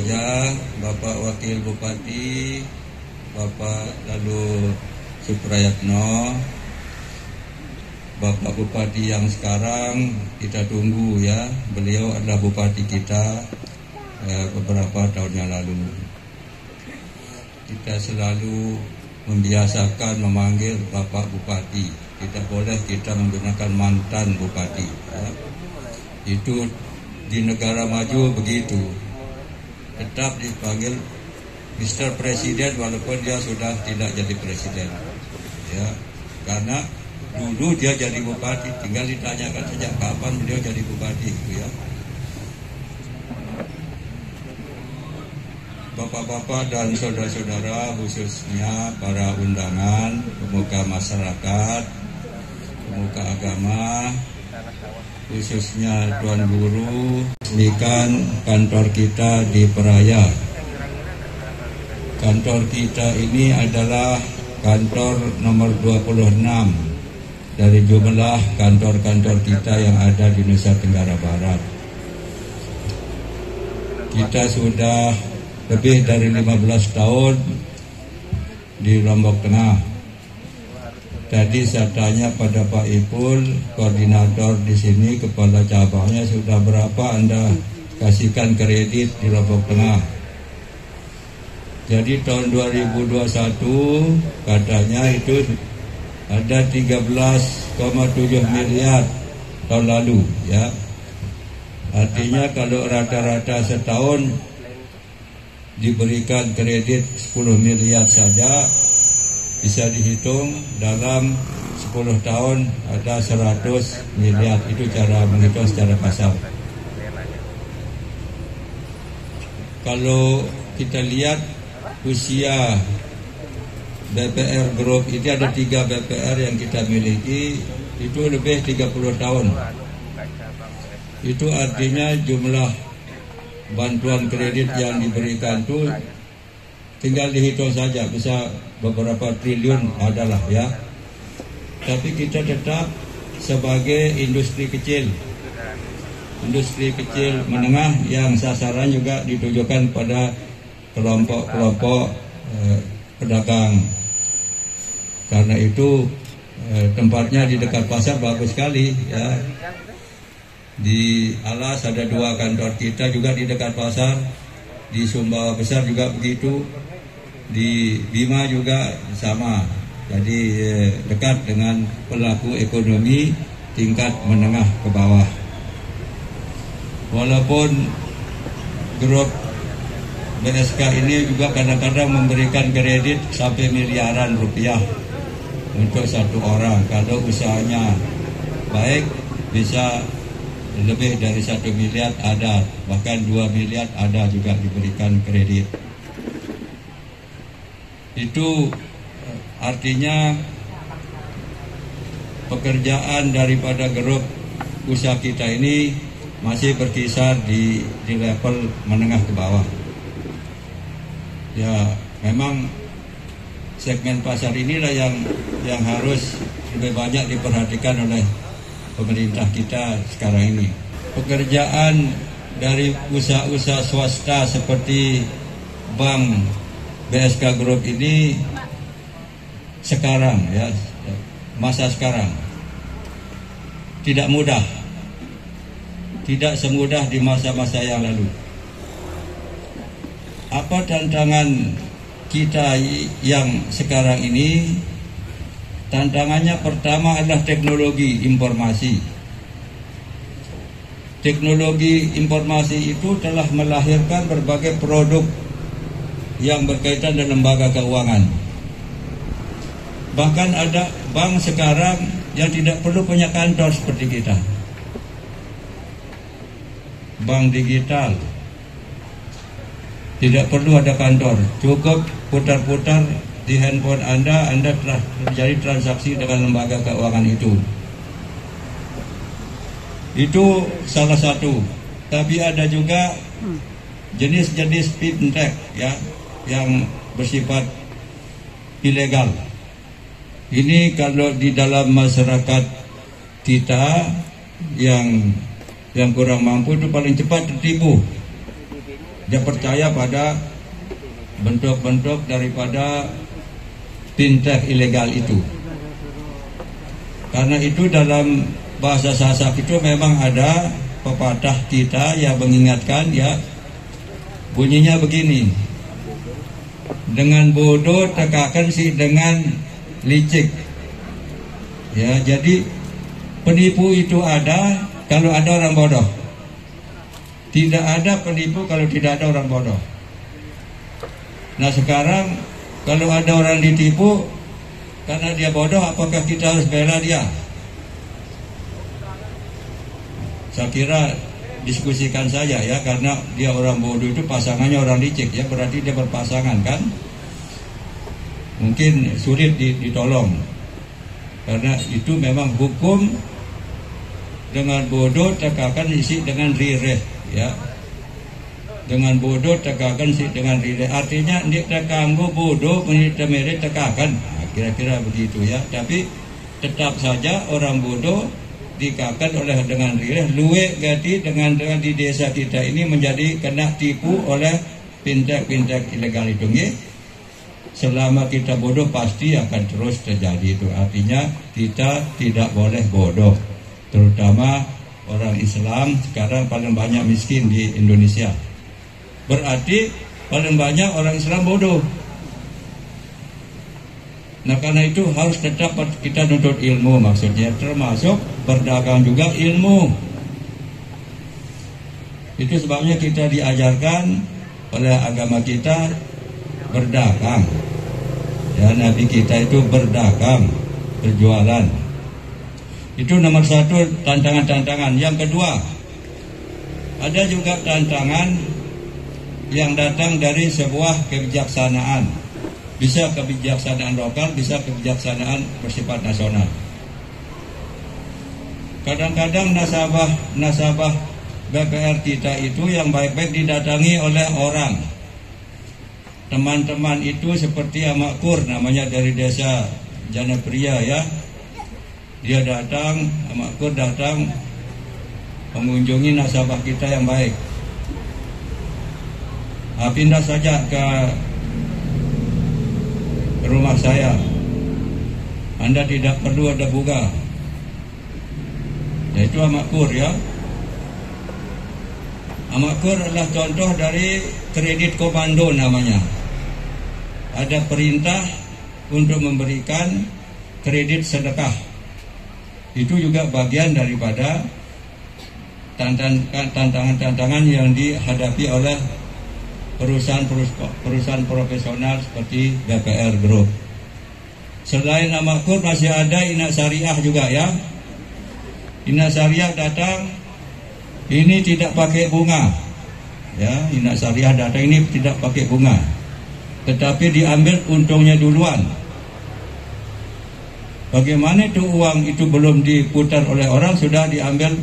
saja Bapak Wakil Bupati, Bapak Lalu Suprayatno, Bapak Bupati yang sekarang kita tunggu ya. Beliau adalah Bupati kita beberapa tahun yang lalu. Kita selalu membiasakan memanggil Bapak Bupati. Tidak boleh kita menggunakan mantan Bupati ya. Itu di negara maju begitu, tetap dipanggil Mr. Presiden walaupun dia sudah tidak jadi presiden ya, karena dulu dia jadi bupati, tinggal ditanyakan sejak kapan beliau jadi bupati gitu ya. Bapak-bapak dan saudara-saudara, khususnya para undangan, pemuka masyarakat, pemuka agama, khususnya Tuan Guru, resmikan kantor kita di Peraya. Kantor kita ini adalah kantor nomor 26 dari jumlah kantor-kantor kita yang ada di Nusa Tenggara Barat. Kita sudah lebih dari 15 tahun di Lombok Tengah. Tadi saya tanya pada Pak Ipul, koordinator di sini, kepala cabangnya, sudah berapa Anda kasihkan kredit di Lombok Tengah. Jadi tahun 2021 katanya itu ada 13,7 miliar tahun lalu ya. Artinya kalau rata-rata setahun diberikan kredit 10 miliar saja, bisa dihitung dalam 10 tahun ada 100 miliar. Itu cara menghitung secara kasar. Kalau kita lihat usia BPR Group ini, ada 3 BPR yang kita miliki, itu lebih 30 tahun. Itu artinya jumlah bantuan kredit yang diberikan itu tinggal dihitung saja, bisa beberapa triliun adalah ya. Tapi kita tetap sebagai industri kecil menengah yang sasaran juga ditujukan pada kelompok-kelompok pedagang. Karena itu tempatnya di dekat pasar bagus sekali ya. Di Alas ada 2 kantor kita juga di dekat pasar. Di Sumbawa Besar juga begitu. Di Bima juga sama. Jadi dekat dengan pelaku ekonomi tingkat menengah ke bawah. Walaupun grup BSK ini juga kadang-kadang memberikan kredit sampai miliaran rupiah untuk satu orang. Kalau usahanya baik bisa lebih dari 1 miliar ada, bahkan 2 miliar ada juga diberikan kredit. Itu artinya pekerjaan daripada grup usaha kita ini masih berkisar di level menengah ke bawah. Ya, memang segmen pasar inilah yang harus lebih banyak diperhatikan oleh pemerintah kita sekarang ini. Pekerjaan dari usaha-usaha swasta seperti Bank BSK Group ini sekarang ya, masa sekarang tidak mudah, tidak semudah di masa-masa yang lalu. Apa tantangan kita yang sekarang ini? Tantangannya pertama adalah teknologi informasi. Teknologi informasi itu telah melahirkan berbagai produk yang berkaitan dengan lembaga keuangan. Bahkan ada bank sekarang yang tidak perlu punya kantor seperti kita. Bank digital tidak perlu ada kantor, cukup putar-putar di handphone Anda telah terjadi transaksi dengan lembaga keuangan itu. Itu salah satu. Tapi ada juga jenis-jenis fintech ya, yang bersifat ilegal. Ini kalau di dalam masyarakat kita yang kurang mampu itu paling cepat tertipu dia percaya pada bentuk-bentuk daripada fintech ilegal itu. Karena itu dalam bahasa Sasak itu memang ada pepatah kita yang mengingatkan, ya, bunyinya begini: dengan bodoh tekakan si dengan licik. Ya, jadi penipu itu ada kalau ada orang bodoh. Tidak ada penipu kalau tidak ada orang bodoh. Nah, sekarang kalau ada orang ditipu karena dia bodoh, apakah kita harus bela dia? Saya kira diskusikan saja, ya, karena dia orang bodoh itu pasangannya orang licik, ya, berarti dia berpasangan kan? Mungkin sulit ditolong. Karena itu memang hukum dengan bodoh tekakan isi dengan rireh, ya. Dengan bodoh tekakan isi dengan rireh. Artinya ndik tekanggo bodoh menita mere tekakan. Nah, kira-kira begitu, ya. Tapi tetap saja orang bodoh dikakan oleh dengan rireh. Luwe gati dengan di desa kita ini menjadi kena tipu oleh fintech ilegal itu, ya. Selama kita bodoh pasti akan terus terjadi itu. Artinya kita tidak boleh bodoh. Terutama orang Islam sekarang paling banyak miskin di Indonesia. Berarti paling banyak orang Islam bodoh. Nah, karena itu harus tetap kita nuntut ilmu, maksudnya termasuk berdagang juga ilmu. Itu sebabnya kita diajarkan oleh agama kita berdagang. Ya, Nabi kita itu berdagang, berjualan. Itu nomor satu, tantangan-tantangan. Yang kedua, ada juga tantangan yang datang dari sebuah kebijaksanaan. Bisa kebijaksanaan lokal, bisa kebijaksanaan bersifat nasional. Kadang-kadang nasabah BPR kita itu yang baik-baik didatangi oleh orang. Teman-teman itu seperti Amakkur, namanya dari desa Janapria, ya. Dia datang, Amakkur datang mengunjungi nasabah kita yang baik. Pindah saja ke rumah saya. Anda tidak perlu ada bunga. Yaitu Amakkur, ya. Amakkur adalah contoh dari kredit komando namanya. Ada perintah untuk memberikan kredit sedekah. Itu juga bagian daripada tantangan-tantangan yang dihadapi oleh perusahaan profesional seperti BPR Group. Selain Amakkur masih ada Ina Syariah juga, ya. Ina Syariah datang, ini tidak pakai bunga, ya. Ina Syariah datang ini tidak pakai bunga, tetapi diambil untungnya duluan. Bagaimana itu uang itu belum diputar oleh orang sudah diambil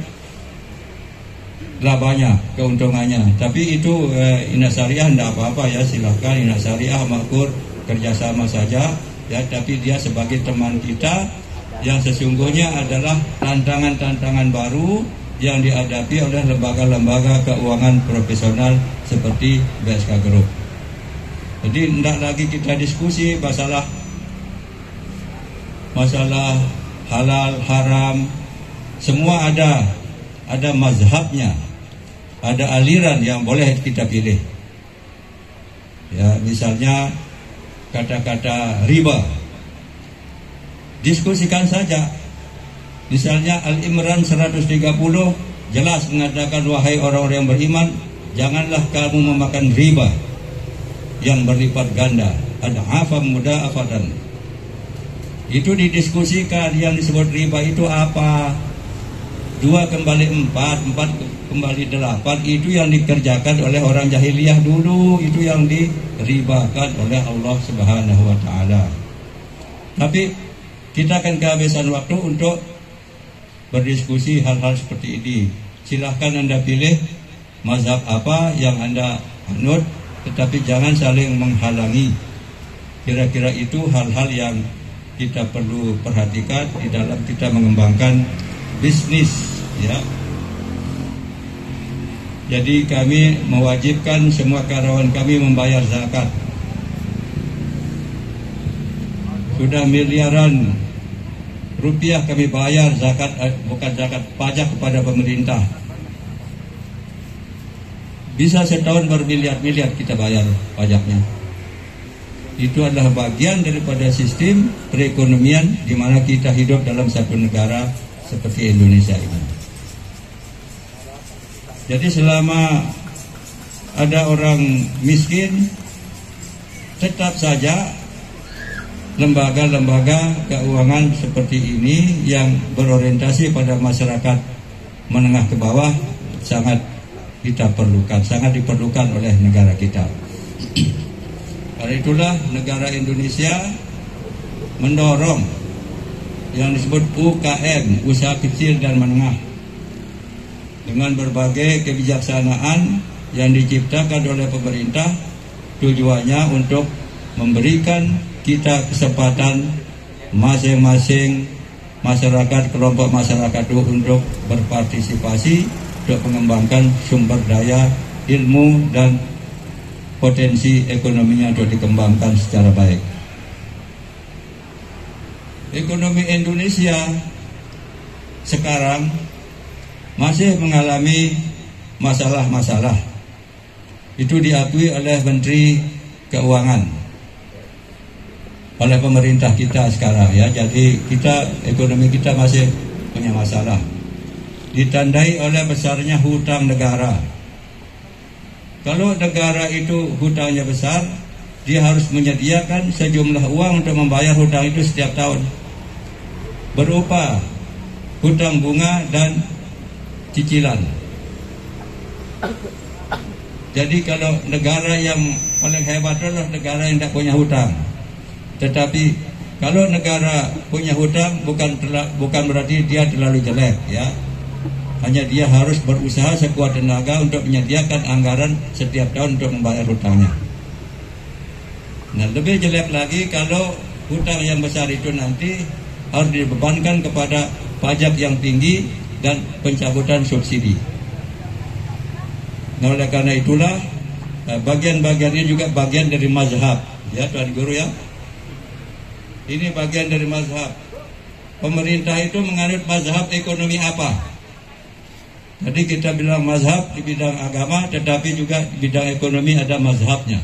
labanya, keuntungannya. Tapi itu Ina Syariah tidak apa-apa, ya, silahkan Ina Syariah Amakkur kerjasama saja, ya. Tapi dia sebagai teman kita yang sesungguhnya adalah tantangan-tantangan baru yang dihadapi oleh lembaga-lembaga keuangan profesional seperti BSK Group. Jadi tidak lagi kita diskusi masalah halal, haram, semua ada mazhabnya, ada aliran yang boleh kita pilih. Ya, misalnya kata-kata riba, diskusikan saja. Misalnya Al-Imran 130 jelas mengatakan, wahai orang-orang yang beriman, janganlah kamu memakan riba yang berlipat ganda, adhafan mudha'afatan. Itu didiskusikan. Yang disebut riba itu apa? 2 kembali 4, 4 kembali 8, itu yang dikerjakan oleh orang jahiliyah dulu. Itu yang diribakan oleh Allah Subhanahu wa ta'ala. Tapi kita akan kehabisan waktu untuk berdiskusi hal-hal seperti ini. Silahkan Anda pilih mazhab apa yang Anda anut, tetapi jangan saling menghalangi. Kira-kira itu hal-hal yang kita perlu perhatikan di dalam kita mengembangkan bisnis, ya. Jadi kami mewajibkan semua karyawan kami membayar zakat. Sudah miliaran rupiah kami bayar zakat, bukan zakat, pajak kepada pemerintah. Bisa setahun bermiliar-miliar kita bayar pajaknya. Itu adalah bagian daripada sistem perekonomian di mana kita hidup dalam satu negara seperti Indonesia ini. Jadi selama ada orang miskin, tetap saja lembaga-lembaga keuangan seperti ini yang berorientasi pada masyarakat menengah ke bawah sangat kita perlukan, sangat diperlukan oleh negara kita. Karena itulah negara Indonesia mendorong yang disebut UKM, usaha kecil dan menengah, dengan berbagai kebijaksanaan yang diciptakan oleh pemerintah. Tujuannya untuk memberikan kita kesempatan masing-masing masyarakat, kelompok masyarakat itu untuk berpartisipasi untuk mengembangkan sumber daya, ilmu dan potensi ekonominya untuk dikembangkan secara baik. Ekonomi Indonesia sekarang masih mengalami masalah-masalah. Itu diakui oleh Menteri Keuangan, oleh pemerintah kita sekarang ya. Jadi ekonomi kita masih punya masalah. Ditandai oleh besarnya hutang negara. Kalau negara itu hutangnya besar, dia harus menyediakan sejumlah uang untuk membayar hutang itu setiap tahun, berupa hutang bunga dan cicilan. Jadi kalau negara yang paling hebat adalah negara yang tidak punya hutang. Tetapi kalau negara punya hutang bukan berarti dia terlalu jelek ya. Hanya dia harus berusaha sekuat tenaga untuk menyediakan anggaran setiap tahun untuk membayar hutangnya. Nah, lebih jelek lagi kalau hutang yang besar itu nanti harus dibebankan kepada pajak yang tinggi dan pencabutan subsidi. Nah, oleh karena itulah bagian-bagiannya juga bagian dari mazhab ya Tuan Guru ya. Ini bagian dari mazhab. Pemerintah itu menganut mazhab ekonomi apa? Tadi kita bilang mazhab di bidang agama, tetapi juga di bidang ekonomi ada mazhabnya.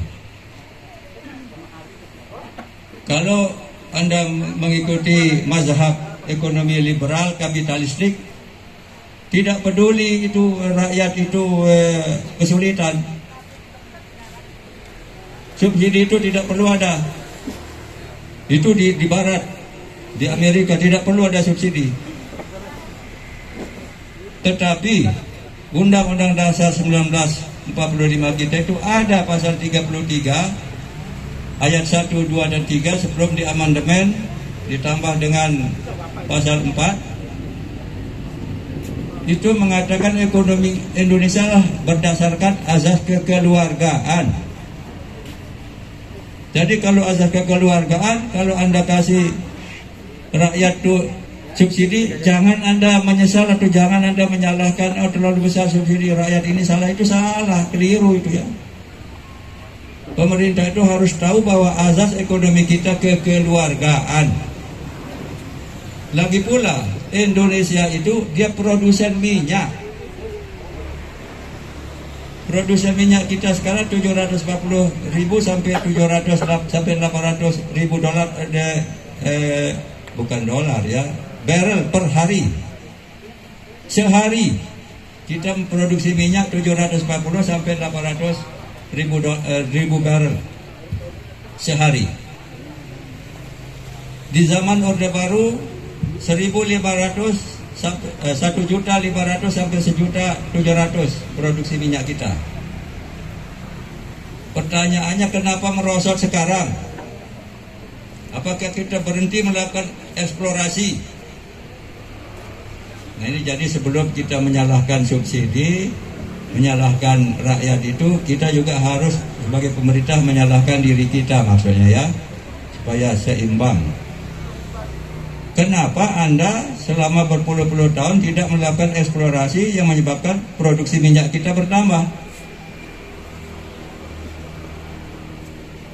Kalau Anda mengikuti mazhab ekonomi liberal kapitalistik, tidak peduli itu rakyat itu kesulitan, subsidi itu tidak perlu ada. Itu di barat, di Amerika tidak perlu ada subsidi. Tetapi Undang-Undang Dasar 1945 kita itu ada pasal 33 ayat 1, 2 dan 3 sebelum diamandemen ditambah dengan pasal 4. Itu mengatakan ekonomi Indonesia lah berdasarkan azas kekeluargaan. Jadi kalau azas kekeluargaan, kalau Anda kasih rakyat tuh subsidi, jangan Anda menyesal atau jangan Anda menyalahkan terlalu besar subsidi rakyat ini salah, itu salah, keliru itu ya. Pemerintah itu harus tahu bahwa azas ekonomi kita kekeluargaan. Lagi pula Indonesia itu dia produsen minyak. Produsen minyak kita sekarang 740.000 sampai 800.000 dolar bukan dolar ya, barrel per hari. Sehari kita memproduksi minyak 740 sampai 800.000 barrel sehari. Di zaman Orde Baru 1.500 1.500.000 sampai 1.700.000 produksi minyak kita. Pertanyaannya, kenapa merosot sekarang? Apakah kita berhenti melakukan eksplorasi? Nah ini jadi sebelum kita menyalahkan subsidi, menyalahkan rakyat itu, kita juga harus sebagai pemerintah menyalahkan diri kita maksudnya ya, supaya seimbang. kenapa Anda selama berpuluh-puluh tahun tidak melakukan eksplorasi yang menyebabkan produksi minyak kita bertambah?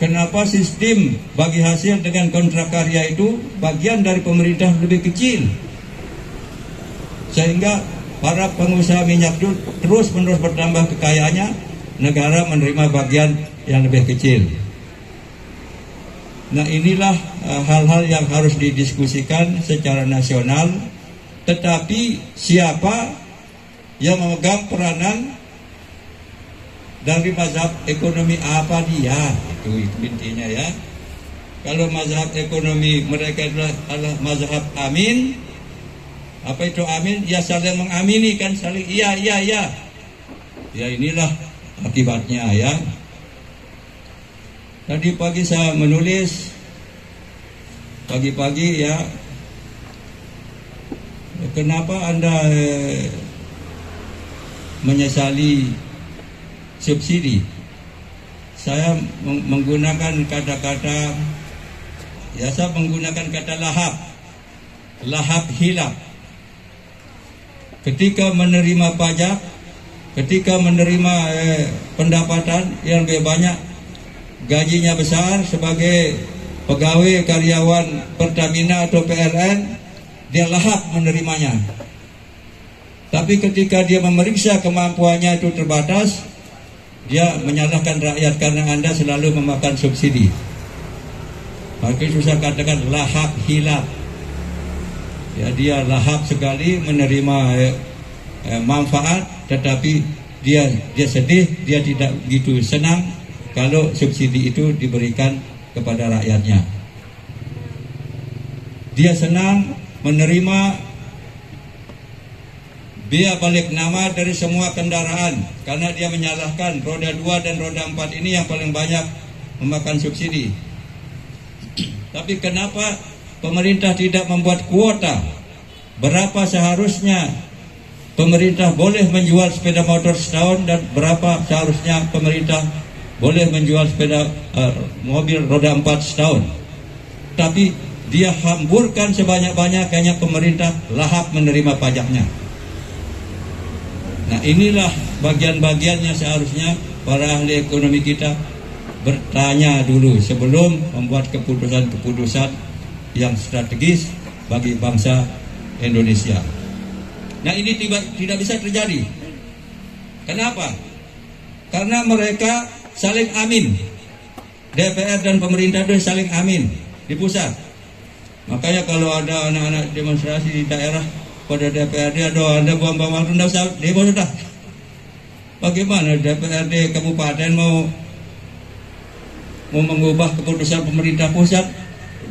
Kenapa sistem bagi hasil dengan kontrak karya itu bagian dari pemerintah lebih kecil, sehingga para pengusaha minyak itu terus-menerus bertambah kekayaannya, negara menerima bagian yang lebih kecil. Nah, inilah hal-hal yang harus didiskusikan secara nasional. Tetapi siapa yang memegang peranan dari mazhab ekonomi apa dia, itu intinya ya. Kalau mazhab ekonomi mereka adalah mazhab amin, apa itu amin? Ya saling mengamini kan, saling iya. Ya inilah akibatnya ya. Tadi pagi saya menulis, pagi-pagi ya, kenapa Anda menyesali subsidi? Saya menggunakan kata-kata, ya saya menggunakan kata lahap hilap. Ketika menerima pajak, ketika menerima pendapatan yang lebih banyak, gajinya besar sebagai pegawai karyawan Pertamina atau PLN, dia lahap menerimanya. Tapi ketika dia memeriksa kemampuannya itu terbatas, dia menyalahkan rakyat karena Anda selalu memakan subsidi. Maka susah katakan lahap hilap. Ya, dia lahap sekali menerima manfaat, tetapi dia sedih, dia tidak begitu senang kalau subsidi itu diberikan kepada rakyatnya. Dia senang menerima biaya balik nama dari semua kendaraan, karena dia menyalahkan roda 2 dan roda 4 ini yang paling banyak memakan subsidi. Tapi kenapa pemerintah tidak membuat kuota? Berapa seharusnya pemerintah boleh menjual sepeda motor setahun, dan berapa seharusnya pemerintah boleh menjual sepeda mobil roda 4 setahun? Tapi dia hamburkan sebanyak-banyaknya, pemerintah lahap menerima pajaknya. Nah, inilah bagian-bagian yang seharusnya para ahli ekonomi kita bertanya dulu sebelum membuat keputusan-keputusan yang strategis bagi bangsa Indonesia. Nah, ini tidak bisa terjadi. Kenapa? Karena mereka saling amin. DPR dan pemerintah itu saling amin di pusat. Makanya kalau ada anak-anak demonstrasi di daerah pada DPRD, aduh Anda buang-buang waktu, tidak usah demo sudah. Bagaimana DPRD kabupaten mau mengubah keputusan pemerintah pusat?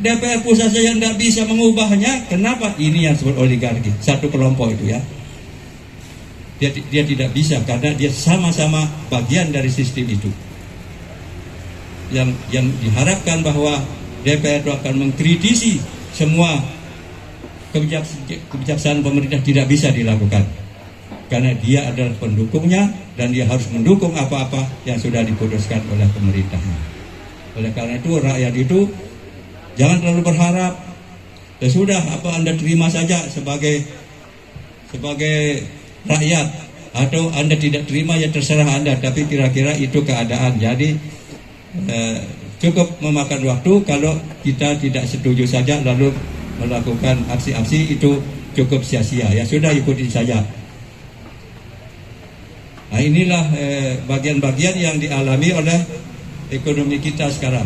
DPR pusat saja tidak bisa mengubahnya. Kenapa? Ini yang disebut oligarki, satu kelompok itu ya. Dia tidak bisa karena dia sama-sama bagian dari sistem itu. Yang diharapkan bahwa DPR itu akan mengkritisi semua kebijaksanaan pemerintah, tidak bisa dilakukan karena dia adalah pendukungnya dan dia harus mendukung apa-apa yang sudah diputuskan oleh pemerintahnya. Oleh karena itu rakyat itu jangan terlalu berharap. Ya sudah, apa Anda terima saja sebagai rakyat, atau Anda tidak terima ya terserah Anda, tapi kira-kira itu keadaan. Jadi cukup memakan waktu kalau kita tidak setuju saja lalu melakukan aksi-aksi, itu cukup sia-sia. Ya sudah, ikuti saja. Nah, inilah bagian-bagian yang dialami oleh ekonomi kita sekarang.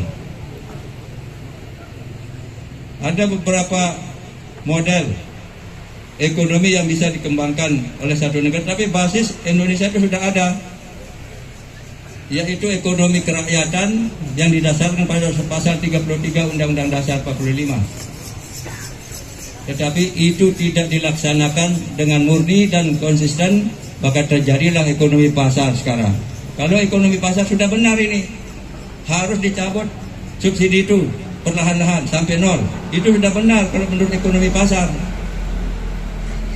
Ada beberapa model ekonomi yang bisa dikembangkan oleh satu negara, tapi basis Indonesia itu sudah ada, yaitu ekonomi kerakyatan yang didasarkan pada pasal 33 Undang-Undang Dasar 45. Tetapi itu tidak dilaksanakan dengan murni dan konsisten, maka terjadilah ekonomi pasar sekarang. Kalau ekonomi pasar sudah benar, ini harus dicabut subsidi itu perlahan-lahan sampai nol. Itu sudah benar kalau menurut ekonomi pasar.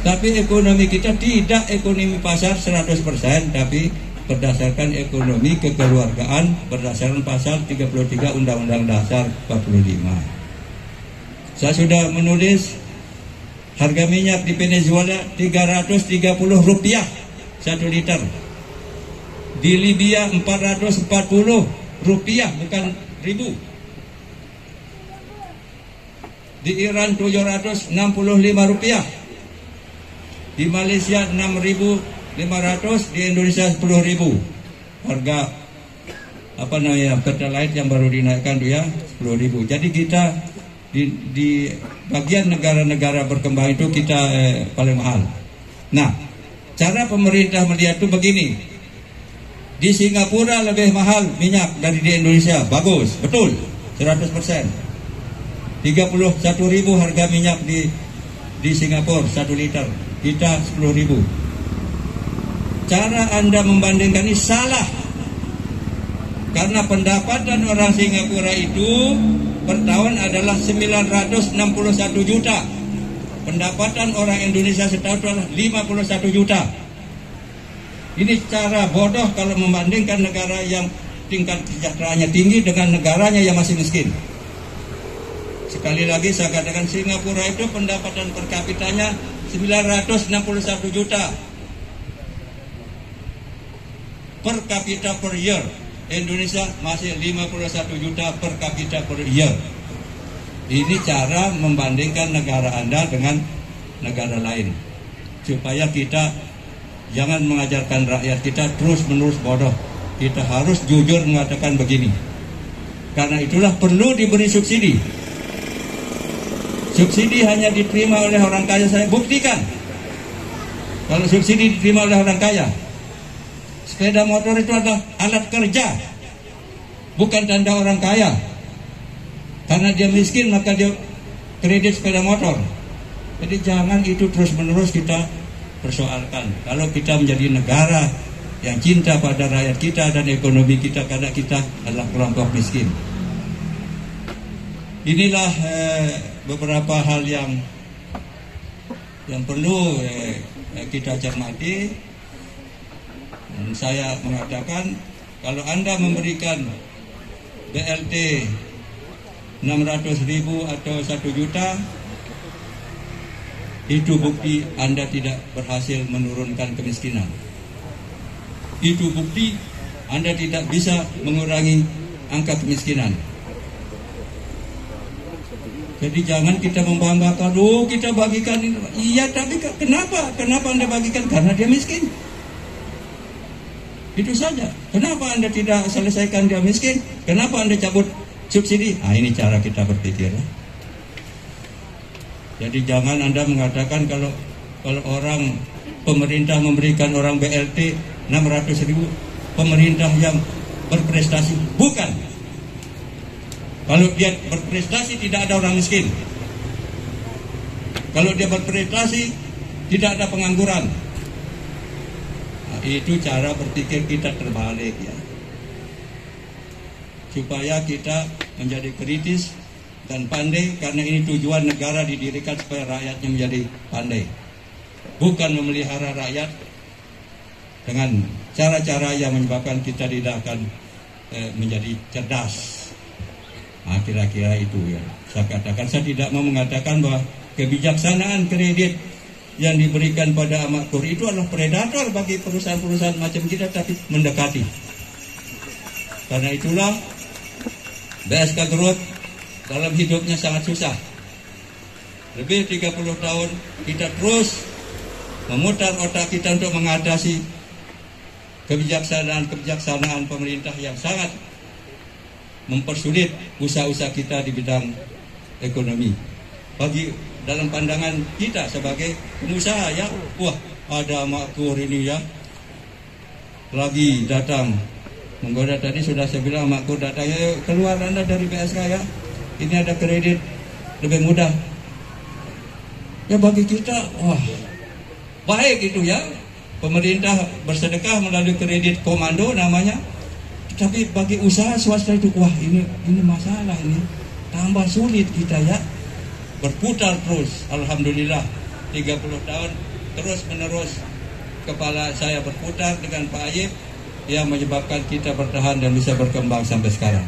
Tapi ekonomi kita tidak ekonomi pasar 100%, tapi berdasarkan ekonomi kekeluargaan berdasarkan pasal 33 Undang-Undang Dasar 45. Saya sudah menulis Harga minyak di Venezuela 330 rupiah 1 liter. Di Libya 440 rupiah, bukan ribu. Di Iran 765 rupiah. Di Malaysia 6.500, di Indonesia 10.000. Harga Pertalite yang baru dinaikkan dia 10.000. Jadi kita di bagian negara-negara berkembang itu kita paling mahal. Nah, cara pemerintah melihat itu begini. Di Singapura lebih mahal minyak dari di Indonesia. Bagus, betul, 100%. 31.000 harga minyak di Singapura 1 liter. Kita 10.000. Cara Anda membandingkan ini salah. Karena pendapatan orang Singapura itu per tahun adalah 961 juta. Pendapatan orang Indonesia setahun adalah 51 juta. Ini cara bodoh kalau membandingkan negara yang tingkat kesejahteraannya tinggi dengan negaranya yang masih miskin. Sekali lagi saya katakan, Singapura itu pendapatan per kapitanya 961 juta per kapita per year. Indonesia masih 51 juta per kapita per year. Ini cara membandingkan negara Anda dengan negara lain, supaya kita jangan mengajarkan rakyat kita terus-menerus bodoh. Kita harus jujur mengatakan begini. Karena itulah perlu diberi subsidi. Subsidi hanya diterima oleh orang kaya. Saya buktikan. Kalau subsidi diterima oleh orang kaya, sepeda motor itu adalah alat kerja, bukan tanda orang kaya. Karena dia miskin maka dia kredit sepeda motor. Jadi jangan itu terus-menerus kita persoalkan. Kalau kita menjadi negara yang cinta pada rakyat kita dan ekonomi kita, karena kita adalah kelompok miskin. Inilah beberapa hal yang perlu kita cermati. Dan saya mengatakan, kalau Anda memberikan BLT 600.000 atau 1 juta, itu bukti Anda tidak berhasil menurunkan kemiskinan. Itu bukti Anda tidak bisa mengurangi angka kemiskinan. Jadi jangan kita membanggakan, oh kita bagikan ini. Iya, tapi kenapa? Kenapa Anda bagikan? Karena dia miskin. Itu saja. Kenapa Anda tidak selesaikan dia miskin? Kenapa Anda cabut subsidi? Nah, ini cara kita berpikir. Jadi jangan Anda mengatakan kalau orang pemerintah memberikan orang BLT 600.000, pemerintah yang berprestasi. Bukan. Kalau dia berprestasi tidak ada orang miskin. Kalau dia berprestasi tidak ada pengangguran. Nah, itu cara berpikir kita terbalik ya. Supaya kita menjadi kritis dan pandai, karena ini tujuan negara didirikan supaya rakyatnya menjadi pandai. Bukan memelihara rakyat dengan cara-cara yang menyebabkan kita tidak akan menjadi cerdas. Nah, kira-kira itu ya. Saya katakan, saya tidak mau mengatakan bahwa kebijaksanaan kredit yang diberikan pada Amaktur itu adalah predator bagi perusahaan-perusahaan macam kita, tapi mendekati. Karena itulah BSK Growth dalam hidupnya sangat susah. Lebih 30 tahun kita terus memutar otak kita untuk mengatasi kebijaksanaan pemerintah yang sangat mempersulit usaha-usaha kita di bidang ekonomi. Bagi dalam pandangan kita sebagai pengusaha ya, wah ada Amaktur ini ya, lagi datang menggoda. Tadi sudah saya bilang Amaktur datang, ya keluar Anda dari BSK ya, ini ada kredit lebih mudah. Ya bagi kita, wah baik itu ya, pemerintah bersedekah melalui kredit komando namanya. Tapi bagi usaha swasta itu, wah ini masalah, ini tambah sulit kita ya. Berputar terus, alhamdulillah 30 tahun terus menerus kepala saya berputar dengan Pak Ayib, yang menyebabkan kita bertahan dan bisa berkembang sampai sekarang.